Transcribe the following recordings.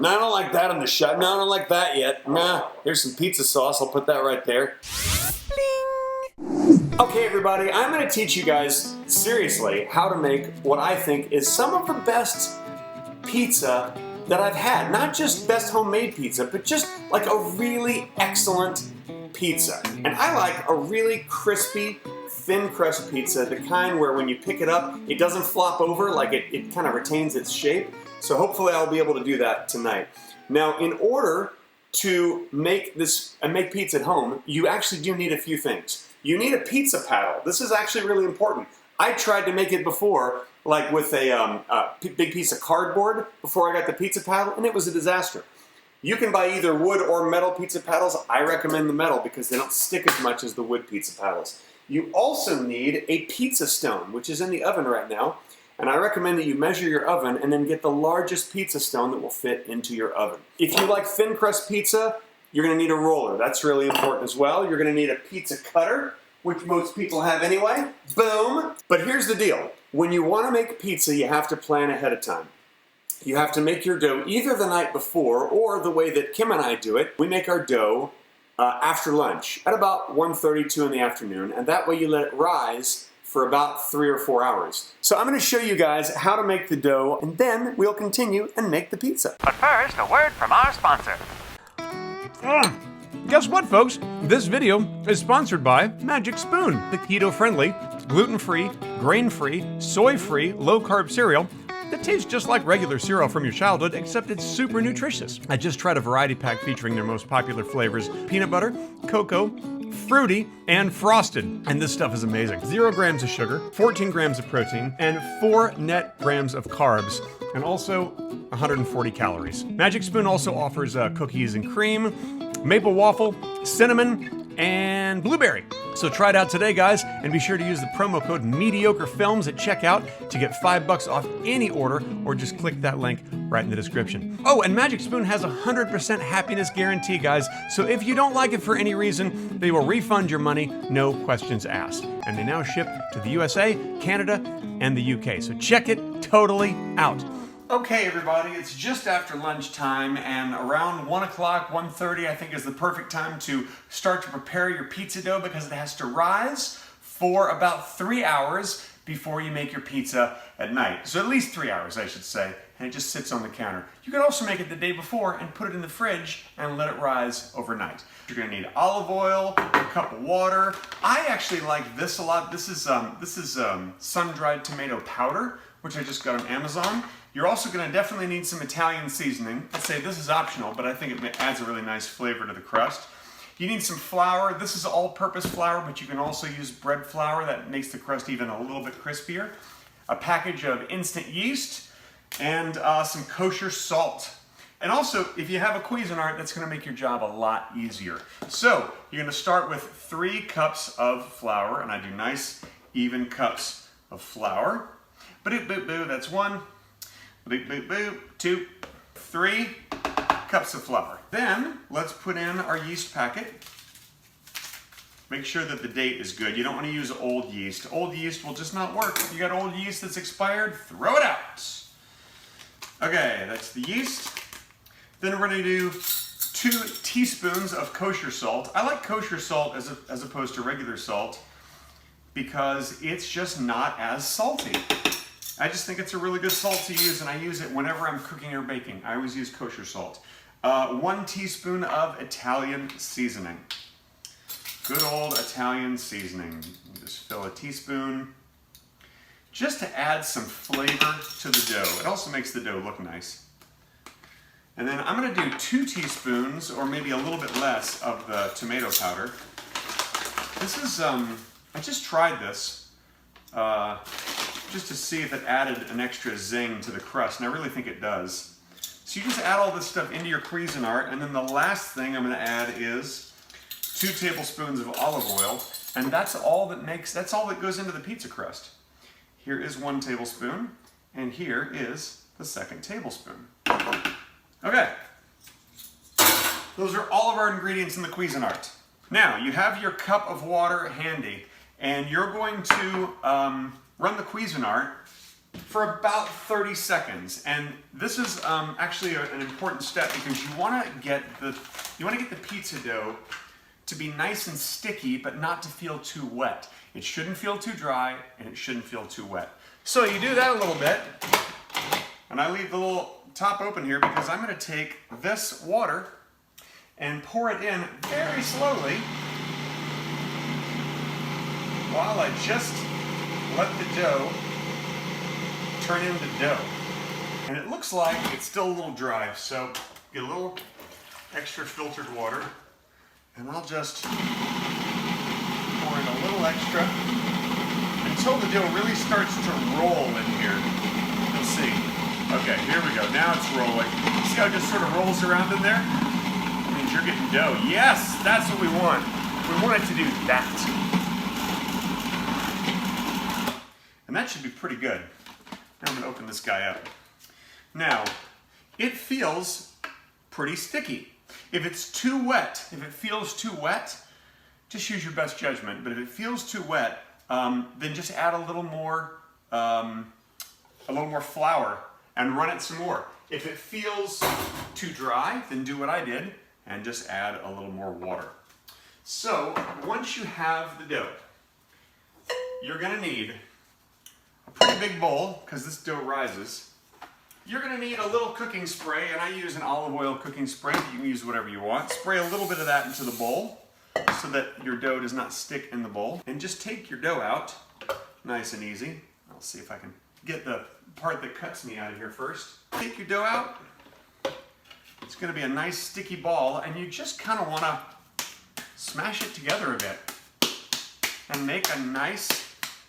No, I don't like that on the shot. No, I don't like that yet. Nah, here's some pizza sauce. I'll put that right there. Bling. Okay, everybody, I'm going to teach you guys, seriously, how to make what I think is some of the best pizza that I've had. Not just best homemade pizza, but just like a really excellent pizza. And I like a really crispy, thin crust pizza, the kind where when you pick it up, it doesn't flop over, like it kind of retains its shape. So hopefully I'll be able to do that tonight. Now, in order to make this and make pizza at home, you actually do need a few things. You need a pizza paddle. This is actually really important. I tried to make it before, like with a big piece of cardboard before I got the pizza paddle, and it was a disaster. You can buy either wood or metal pizza paddles. I recommend the metal because they don't stick as much as the wood pizza paddles. You also need a pizza stone, which is in the oven right now. And I recommend that you measure your oven and then get the largest pizza stone that will fit into your oven. If you like thin crust pizza, you're going to need a roller. That's really important as well. You're going to need a pizza cutter, which most people have anyway. Boom! But here's the deal. When you want to make pizza, you have to plan ahead of time. You have to make your dough either the night before or the way that Kim and I do it. We make our dough after lunch at about 1:32 in the afternoon, and that way you let it rise for about 3 or 4 hours. So I'm going to show you guys how to make the dough, and then we'll continue and make the pizza. But first, a word from our sponsor. Guess what, folks? This video is sponsored by Magic Spoon, the keto-friendly, gluten-free, grain-free, soy-free, low-carb cereal that tastes just like regular cereal from your childhood, except it's super nutritious. I just tried a variety pack featuring their most popular flavors: peanut butter, cocoa, fruity, and frosted. And this stuff is amazing. 0 grams of sugar, 14 grams of protein, and 4 net grams of carbs, and also 140 calories. Magic Spoon also offers cookies and cream, maple waffle, cinnamon, and blueberry. So try it out today, guys, and be sure to use the promo code MEDIOCREFILMS at checkout to get $5 off any order, or just click that link right in the description. Oh, and Magic Spoon has a 100% happiness guarantee, guys, so if you don't like it for any reason, they will refund your money, no questions asked. And they now ship to the USA, Canada, and the UK, so check it totally out. Okay, everybody, it's just after lunchtime, and around 1 o'clock, 1:30, I think is the perfect time to start to prepare your pizza dough, because it has to rise for about 3 hours before you make your pizza at night. So at least 3 hours, I should say, and it just sits on the counter. You can also make it the day before and put it in the fridge and let it rise overnight. You're gonna need olive oil, a cup of water. I actually like this a lot. This is sun-dried tomato powder, which I just got on Amazon. You're also going to definitely need some Italian seasoning. I'd say this is optional, but I think it adds a really nice flavor to the crust. You need some flour. This is all-purpose flour, but you can also use bread flour. That makes the crust even a little bit crispier. A package of instant yeast, and some kosher salt. And also, if you have a Cuisinart, that's going to make your job a lot easier. So, you're going to start with 3 cups of flour, and I do nice, even cups of flour. Ba-doop-boop-boo, that's 1. Boop, 2, 3 cups of flour. Then let's put in our yeast packet. Make sure that the date is good. You don't want to use old yeast. Old yeast will just not work. If you got old yeast that's expired, throw it out. Okay, that's the yeast. Then we're going to do 2 teaspoons of kosher salt. I like kosher salt as opposed to regular salt because it's just not as salty. I just think it's a really good salt to use, and I use it whenever I'm cooking or baking. I always use kosher salt. 1 teaspoon of Italian seasoning. Good old Italian seasoning. Just fill a teaspoon just to add some flavor to the dough. It also makes the dough look nice. And then I'm going to do 2 teaspoons, or maybe a little bit less, of the tomato powder. This is, I just tried this. Just to see if it added an extra zing to the crust, and I really think it does. So you just add all this stuff into your Cuisinart, and then the last thing I'm going to add is 2 tablespoons of olive oil, and that's all that goes into the pizza crust. Here is 1 tablespoon, and here is the 2nd tablespoon. Okay, those are all of our ingredients in the Cuisinart. Now, you have your cup of water handy, and you're going to run the Cuisinart for about 30 seconds. And this is actually an important step because you want to get the pizza dough to be nice and sticky, but not to feel too wet. It shouldn't feel too dry, and it shouldn't feel too wet. So you do that a little bit, and I leave the little top open here because I'm going to take this water and pour it in very slowly while I just let the dough turn into dough. And it looks like it's still a little dry, so get a little extra filtered water, and I'll just pour in a little extra until the dough really starts to roll in here. You'll see. Okay, here we go. Now it's rolling. See how it just sort of rolls around in there? That means you're getting dough. Yes, that's what we want. We want it to do that. And that should be pretty good. Now I'm going to open this guy up. Now, it feels pretty sticky. If it's too wet, if it feels too wet, just use your best judgment. But if it feels too wet, then just add a little more flour and run it some more. If it feels too dry, then do what I did and just add a little more water. So once you have the dough, you're going to need a pretty big bowl because this dough rises. You're going to need a little cooking spray, and I use an olive oil cooking spray, but you can use whatever you want. Spray a little bit of that into the bowl so that your dough does not stick in the bowl. And just take your dough out, nice and easy. I'll see if I can get the part that cuts me out of here first. Take your dough out. It's going to be a nice sticky ball, and you just kind of want to smash it together a bit and make a nice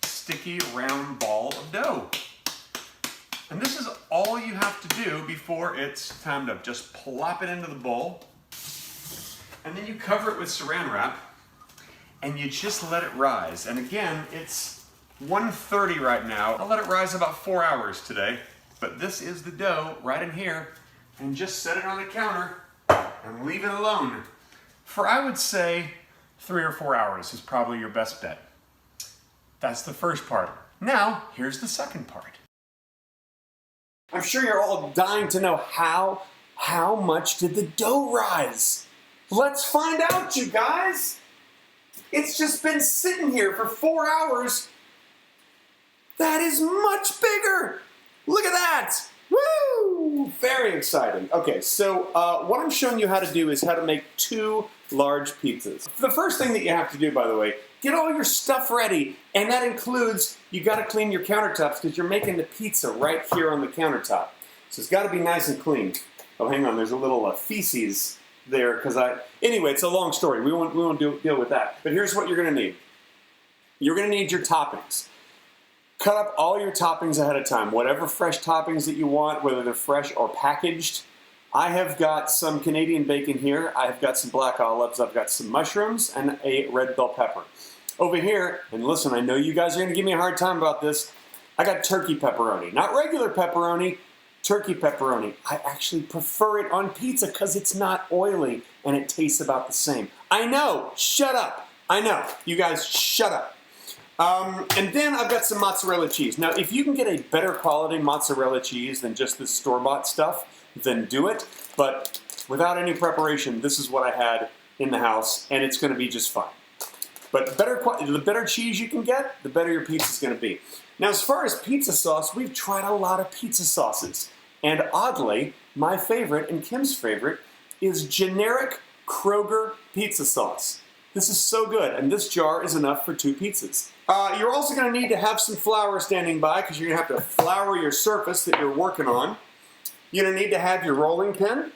sticky round ball of dough. And this is all you have to do before it's time to just plop it into the bowl. And then you cover it with saran wrap and you just let it rise. And again, it's 1:30 right now. I'll let it rise about 4 hours today. But this is the dough right in here. And just set it on the counter and leave it alone. For I would say 3 or 4 hours is probably your best bet. That's the first part. Now, here's the second part. I'm sure you're all dying to know how much did the dough rise? Let's find out, you guys. It's just been sitting here for 4 hours. That is much bigger. Look at that. Woo! Very exciting. Okay, so what I'm showing you how to do is how to make 2 large pizzas. The first thing that you have to do, by the way, get all your stuff ready, and that includes you got to clean your countertops because you're making the pizza right here on the countertop. So it's got to be nice and clean. Oh, hang on, there's a little feces there because Anyway, it's a long story. We won't deal with that. But here's what you're going to need. You're going to need your toppings. Cut up all your toppings ahead of time. Whatever fresh toppings that you want, whether they're fresh or packaged. I have got some Canadian bacon here. I've got some black olives. I've got some mushrooms and a red bell pepper. Over here, and listen, I know you guys are going to give me a hard time about this, I got turkey pepperoni. Not regular pepperoni, turkey pepperoni. I actually prefer it on pizza because it's not oily and it tastes about the same. I know, shut up. I know, you guys shut up. And then I've got some mozzarella cheese. Now, if you can get a better quality mozzarella cheese than just this store-bought stuff, then do it. But without any preparation, this is what I had in the house, and it's going to be just fine. But the better cheese you can get, the better your pizza's going to be. Now, as far as pizza sauce, we've tried a lot of pizza sauces. And oddly, my favorite and Kim's favorite is generic Kroger pizza sauce. This is so good, and this jar is enough for 2 pizzas. You're also going to need to have some flour standing by because you're going to have to flour your surface that you're working on. You're going to need to have your rolling pin,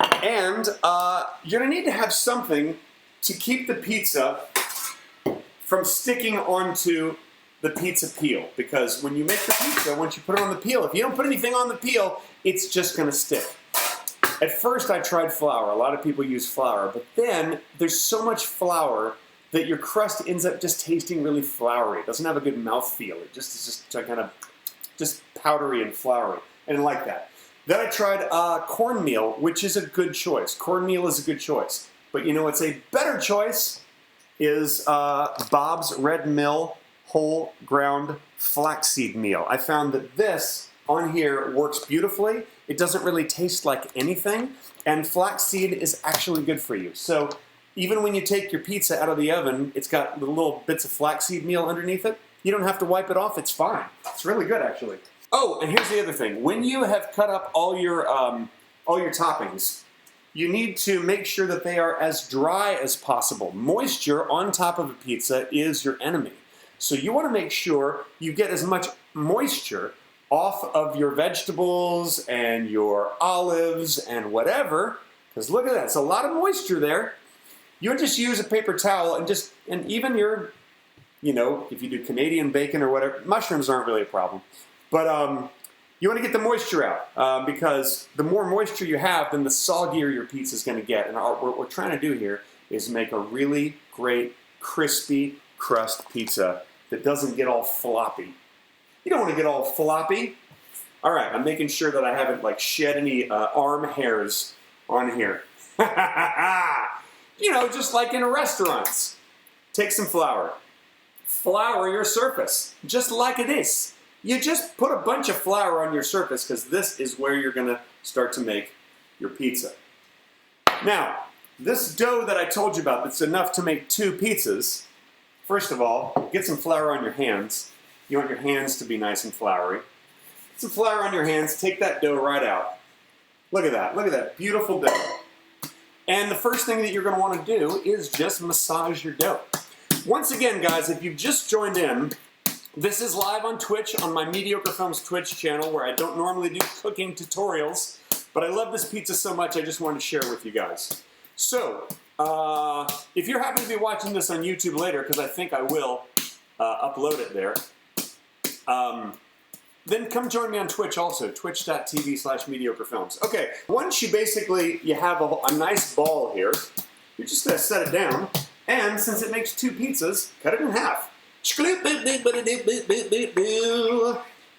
and you're going to need to have something to keep the pizza from sticking onto the pizza peel, because when you make the pizza, once you put it on the peel, if you don't put anything on the peel, it's just going to stick. At first I tried flour. A lot of people use flour, but then there's so much flour that your crust ends up just tasting really floury. It doesn't have a good mouthfeel. It just is just kind of just powdery and floury. I didn't like that. Then I tried cornmeal, which is a good choice. Cornmeal is a good choice. But you know what's a better choice is Bob's Red Mill whole ground flaxseed meal. I found that this on here works beautifully. It doesn't really taste like anything, and flaxseed is actually good for you. So even when you take your pizza out of the oven, it's got the little bits of flaxseed meal underneath it. You don't have to wipe it off, it's fine. It's really good, actually. Oh, and here's the other thing. When you have cut up all your toppings, you need to make sure that they are as dry as possible. Moisture on top of a pizza is your enemy. So you want to make sure you get as much moisture off of your vegetables and your olives and whatever, because look at that, it's a lot of moisture there. You would just use a paper towel and even your, you know, if you do Canadian bacon or whatever, mushrooms aren't really a problem. But you want to get the moisture out because the more moisture you have, then the soggier your pizza is going to get. And what we're trying to do here is make a really great, crispy crust pizza that doesn't get all floppy. You don't want to get all floppy. All right, I'm making sure that I haven't like shed any arm hairs on here. You know, just like in restaurants. Take some flour. Flour your surface, just like it is. You just put a bunch of flour on your surface because this is where you're going to start to make your pizza. Now, this dough that I told you about that's enough to make 2 pizzas, first of all, get some flour on your hands. You want your hands to be nice and floury. Get some flour on your hands, take that dough right out. Look at that beautiful dough. And the first thing that you're going to want to do is just massage your dough. Once again, guys, if you've just joined in, this is live on Twitch, on my Mediocre Films Twitch channel, where I don't normally do cooking tutorials, but I love this pizza so much I just wanted to share it with you guys. So, if you're happy to be watching this on YouTube later, because I think I will upload it there, then come join me on Twitch also, twitch.tv/mediocrefilms. Okay, once you have a nice ball here, you're just going to set it down, and since it makes 2 pizzas, cut it in half.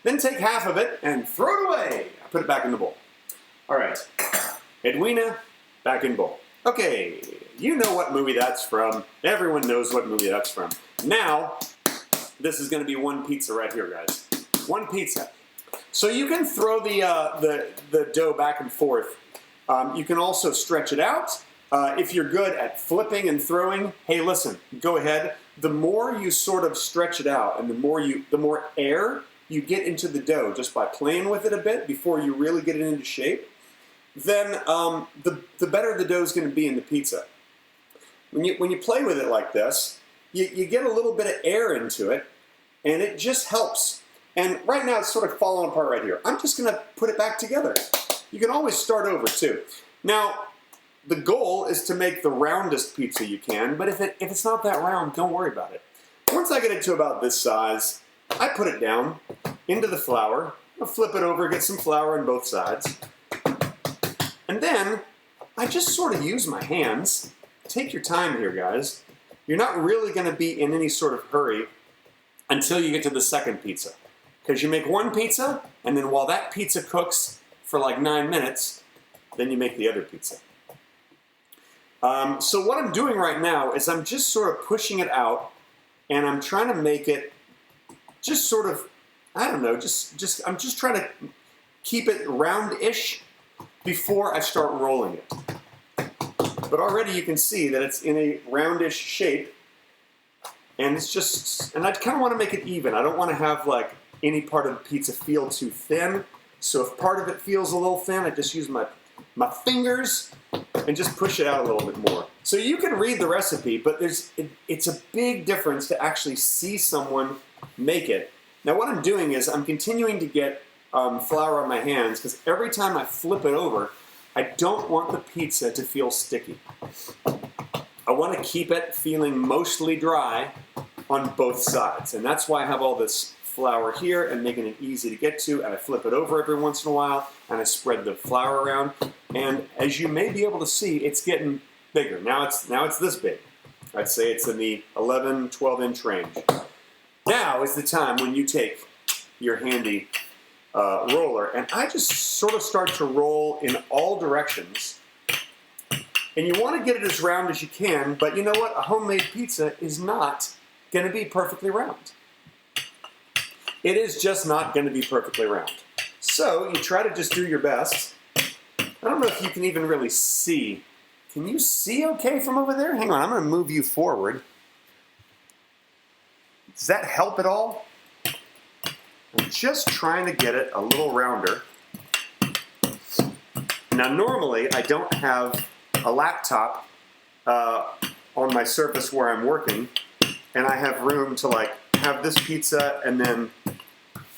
Then take half of it and throw it away. I put it back in the bowl. All right, Edwina, back in bowl. Okay, you know what movie that's from. Everyone knows what movie that's from. Now, this is going to be 1 pizza right here, guys. 1 pizza. So you can throw the dough back and forth. You can also stretch it out. If you're good at flipping and throwing, hey, listen, go ahead. The more you sort of stretch it out and the more air you get into the dough just by playing with it a bit before you really get it into shape, then the better the dough is going to be in the pizza. When you play with it like this, you get a little bit of air into it, and it just helps. And right now it's sort of falling apart right here. I'm just going to put it back together. You can always start over too. Now, the goal is to make the roundest pizza you can, but if it's not that round, don't worry about it. Once I get it to about this size, I put it down into the flour. I'll flip it over, get some flour on both sides. And then I just sort of use my hands. Take your time here, guys. You're not really going to be in any sort of hurry until you get to the second pizza. Because you make 1 pizza, and then while that pizza cooks for like 9 minutes, then you make the other pizza. So what I'm doing right now is I'm just sort of pushing it out, and I'm trying to make it just sort of, I don't know, I'm just trying to keep it round-ish before I start rolling it. But already you can see that it's in a roundish shape, and I kind of want to make it even. I don't want to have like any part of the pizza feel too thin. So if part of it feels a little thin, I just use my fingers and just push it out a little bit more. So you can read the recipe, but it's a big difference to actually see someone make it. Now what I'm doing is I'm continuing to get flour on my hands, because every time I flip it over, I don't want the pizza to feel sticky. I want to keep it feeling mostly dry on both sides, and that's why I have all this flour here and making it easy to get to, and I flip it over every once in a while, and I spread the flour around, and as you may be able to see, it's getting bigger. Now it's this big. I'd say it's in the 11, 12-inch range. Now is the time when you take your handy roller, and I just sort of start to roll in all directions. And you want to get it as round as you can, but you know what? A homemade pizza is not going to be perfectly round. it is just not going to be perfectly round. So you try to just do your best. I don't know if you can even really see. Can you see okay from over there? Hang on, I'm going to move you forward. Does that help at all? I'm just trying to get it a little rounder. Now normally I don't have a laptop on my surface where I'm working, and I have room to like have this pizza and then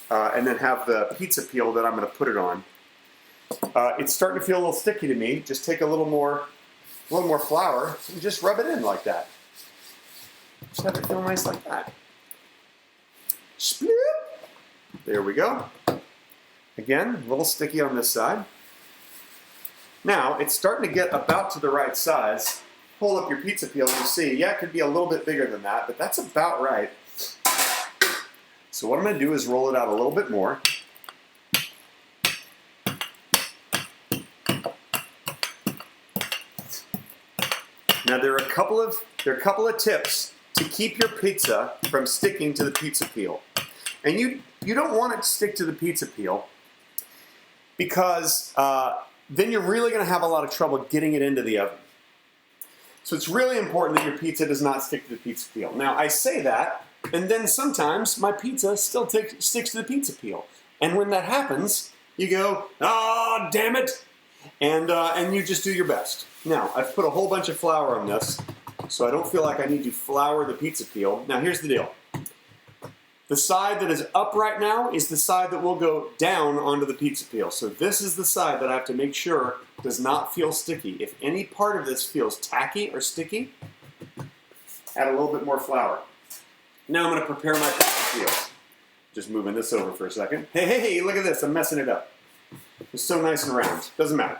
have the pizza peel that I'm going to put it on. It's starting to feel a little sticky to me. Just take a little more flour and just rub it in like that. Just have it feel nice like that. Split. There we go. Again, a little sticky on this side. Now, it's starting to get about to the right size. Pull up your pizza peel and you see, yeah, it could be a little bit bigger than that, but that's about right. So what I'm going to do is roll it out a little bit more. Now there are a couple of tips to keep your pizza from sticking to the pizza peel. And you don't want it to stick to the pizza peel because then you're really going to have a lot of trouble getting it into the oven. So it's really important that your pizza does not stick to the pizza peel. Now I say that, and then sometimes my pizza still sticks to the pizza peel. And when that happens, you go, "Oh, damn it," and you just do your best. Now I've put a whole bunch of flour on this, so I don't feel like I need to flour the pizza peel. Now here's the deal. The side that is up right now is the side that will go down onto the pizza peel. So this is the side that I have to make sure does not feel sticky. If any part of this feels tacky or sticky, add a little bit more flour. Now I'm going to prepare my pizza peel. Just moving this over for a second. Hey, look at this. I'm messing it up. It's so nice and round. Doesn't matter.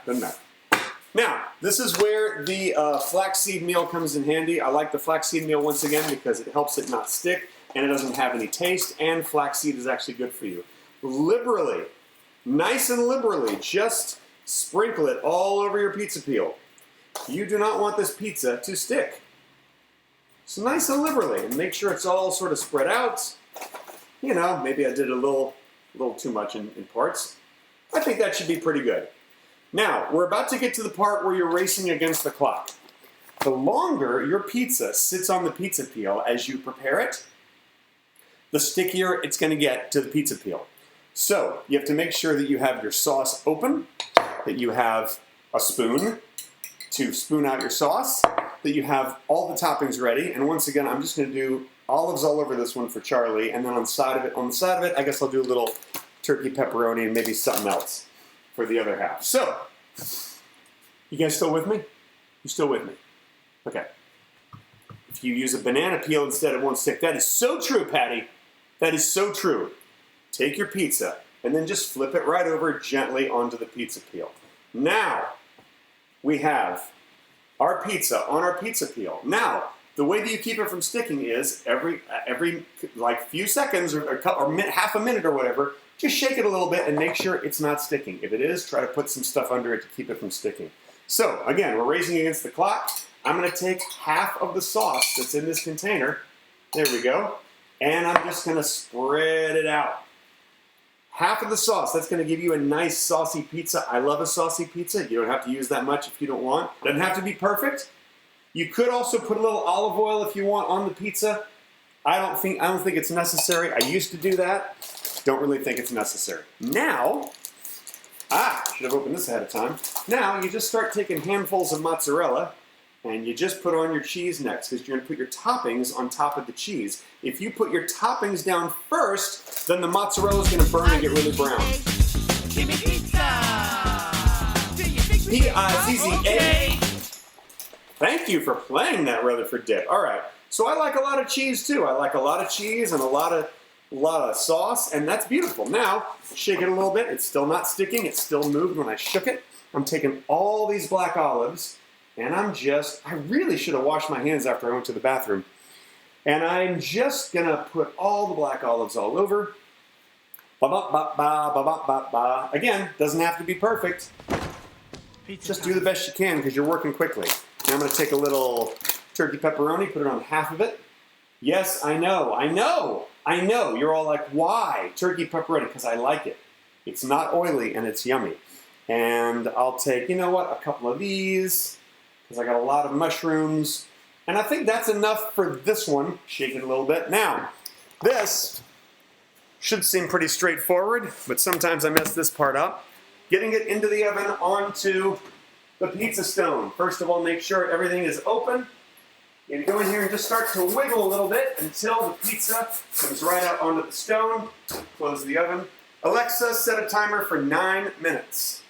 Now, this is where the flaxseed meal comes in handy. I like the flaxseed meal once again because it helps it not stick and it doesn't have any taste, and flaxseed is actually good for you. Liberally, nice and liberally, just sprinkle it all over your pizza peel. You do not want this pizza to stick. So nice and liberally, and make sure it's all sort of spread out. You know, maybe I did a little too much in parts. I think that should be pretty good. Now, we're about to get to the part where you're racing against the clock. The longer your pizza sits on the pizza peel as you prepare it, the stickier it's going to get to the pizza peel. So, you have to make sure that you have your sauce open, that you have a spoon to spoon out your sauce, that you have all the toppings ready, and once again, I'm just going to do olives all over this one for Charlie, and then on the side of it, I guess I'll do a little turkey pepperoni and maybe something else for the other half. So, you guys still with me? You still with me? Okay. If you use a banana peel instead, it won't stick. That is so true, Patty. That is so true. Take your pizza and then just flip it right over gently onto the pizza peel. Now, we have our pizza on our pizza peel. Now, the way that you keep it from sticking is every like few seconds or half a minute or whatever, just shake it a little bit and make sure it's not sticking. If it is, try to put some stuff under it to keep it from sticking. So, again, we're racing against the clock. I'm going to take half of the sauce that's in this container. There we go. And I'm just going to spread it out. Half of the sauce, that's going to give you a nice saucy pizza. I love a saucy pizza. You don't have to use that much if you don't want. It doesn't have to be perfect. You could also put a little olive oil if you want on the pizza. I don't think it's necessary. I used to do that. Don't really think it's necessary. Now, should have opened this ahead of time. Now you just start taking handfuls of mozzarella and you just put on your cheese next because you're going to put your toppings on top of the cheese. If you put your toppings down first, then the mozzarella is going to burn and get really brown. Give me pizza! P-I-Z-Z-A. Thank you for playing that Rutherford dip. All right, so I like a lot of cheese too. I like a lot of cheese and a lot of sauce, and that's beautiful. Now, shake it a little bit. It's still not sticking. It still moved when I shook it. I'm taking all these black olives, and I really should have washed my hands after I went to the bathroom. And I'm just going to put all the black olives all over. Ba-ba-ba-ba-ba-ba-ba. Again, doesn't have to be perfect. Just do the best you can because you're working quickly. Now I'm going to take a little turkey pepperoni, put it on half of it. Yes, I know. I know, you're all like, why turkey pepperoni? Because I like it. It's not oily and it's yummy. And I'll take, you know what, a couple of these, because I got a lot of mushrooms. And I think that's enough for this one. Shake it a little bit. Now, this should seem pretty straightforward, but sometimes I mess this part up. Getting it into the oven onto the pizza stone. First of all, make sure everything is open. You go in here and just start to wiggle a little bit until the pizza comes right out onto the stone. Close the oven. Alexa, set a timer for 9 minutes.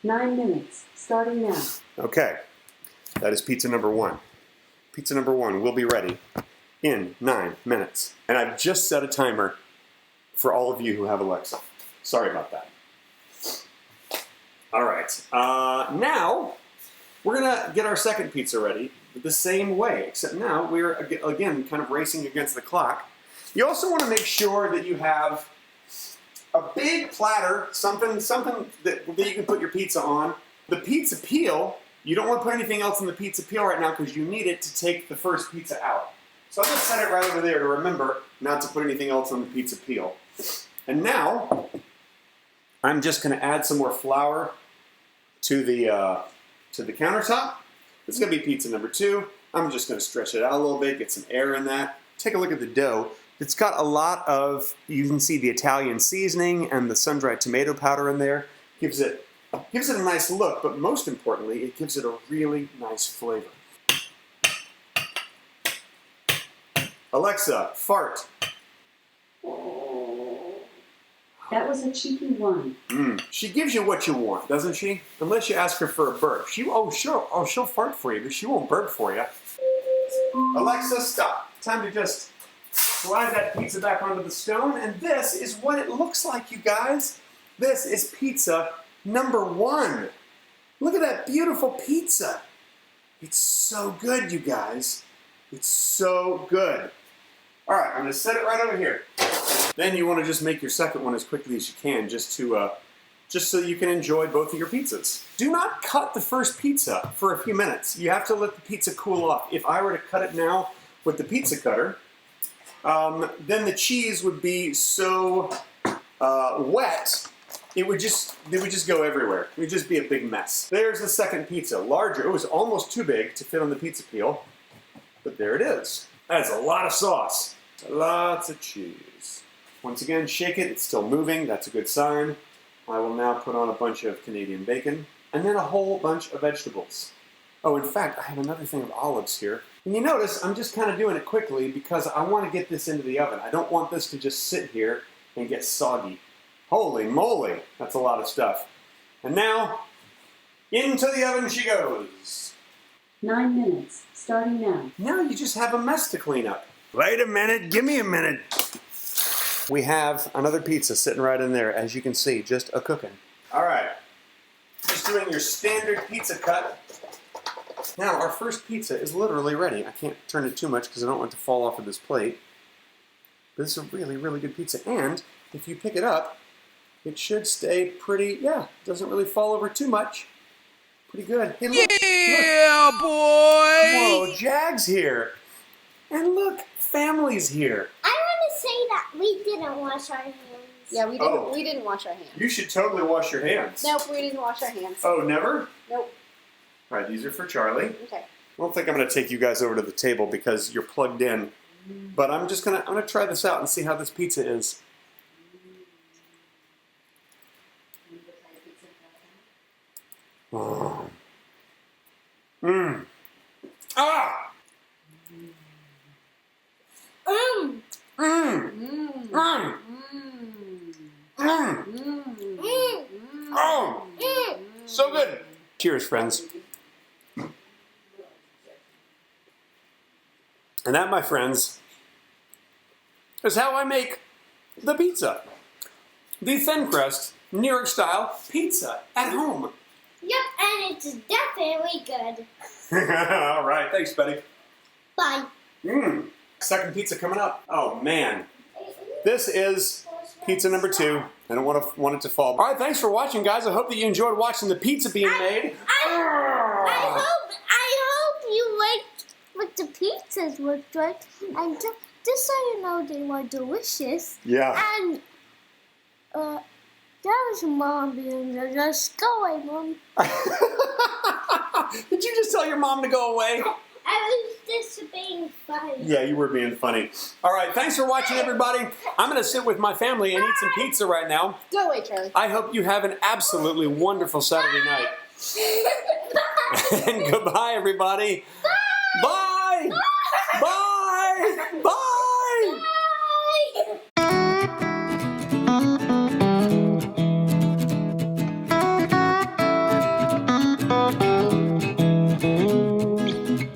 9 minutes, starting now. Okay, that is pizza number 1. Pizza number 1 will be ready in 9 minutes. And I've just set a timer for all of you who have Alexa. Sorry about that. All right, now we're gonna get our second pizza ready the same way, except now we're, again, kind of racing against the clock. You also wanna make sure that you have a big platter, something that you can put your pizza on. The pizza peel, you don't want to put anything else in the pizza peel right now because you need it to take the first pizza out. So I'll just set it right over there to remember not to put anything else on the pizza peel. And now, I'm just going to add some more flour to the countertop. This is going to be pizza number 2. I'm just going to stretch it out a little bit, get some air in that. Take a look at the dough. It's got a lot of, you can see the Italian seasoning and the sun-dried tomato powder in there. Gives it a nice look, but most importantly, it gives it a really nice flavor. Alexa, fart. That was a cheeky one. She gives you what you want, doesn't she? Unless you ask her for a burp. She'll fart for you, but she won't burp for you. Alexa, stop. Time to just slide that pizza back onto the stone, and this is what it looks like, you guys. This is pizza number 1. Look at that beautiful pizza. It's so good, you guys. It's so good. All right, I'm gonna set it right over here. Then you want to just make your second one as quickly as you can, just so you can enjoy both of your pizzas. Do not cut the first pizza for a few minutes. You have to let the pizza cool off. If I were to cut it now with the pizza cutter, then the cheese would be so wet, it would just go everywhere. It would just be a big mess. There's the second pizza, larger. It was almost too big to fit on the pizza peel, but there it is. That's a lot of sauce, lots of cheese. Once again, shake it. It's still moving. That's a good sign. I will now put on a bunch of Canadian bacon and then a whole bunch of vegetables. Oh, in fact, I have another thing of olives here. And you notice I'm just kind of doing it quickly because I want to get this into the oven. I don't want this to just sit here and get soggy. Holy moly, that's a lot of stuff. And now, into the oven she goes. 9 minutes, starting now. Now you just have a mess to clean up. Wait a minute, give me a minute. We have another pizza sitting right in there, as you can see, just a-cooking. All right, just doing your standard pizza cut. Now, our first pizza is literally ready. I can't turn it too much because I don't want it to fall off of this plate. But this is a really, really good pizza. And if you pick it up, it should stay pretty, doesn't really fall over too much. Pretty good. Hey, look, Yeah, look. boy! Whoa, Jag's here. And look, family's here. I want to say that we didn't wash our hands. Yeah, we didn't. Oh. We didn't wash our hands. You should totally wash your hands. Nope, we didn't wash our hands. Oh, never? Nope. All right, these are for Charlie. Okay. I don't think I'm going to take you guys over to the table because you're plugged in. But I'm gonna try this out and see how this pizza is. Oh. Mmm. Ah! Mmm. Mmm. Mm. Mmm. Mm. Mmm. Mmm. Oh! Mmm. So good. Cheers, friends. And that, my friends, is how I make the pizza. The thin crust, New York style pizza at home. Yep, and it's definitely good. All right, thanks, buddy. Bye. Second pizza coming up. Oh man, this is pizza number 2. I don't want it to fall. All right, thanks for watching, guys. I hope that you enjoyed watching the pizza being made. I hope you liked what the pizzas looked like, and just so you know, they were delicious. Yeah. And that was Mom being there. Just go away, Mom. Did you just tell your mom to go away? I was just being funny. Yeah, you were being funny. All right, thanks for watching, everybody. I'm going to sit with my family and eat some pizza right now. Go away, Charlie. I hope you have an absolutely wonderful Saturday night. And goodbye, everybody. Bye. Bye. Bye. Bye.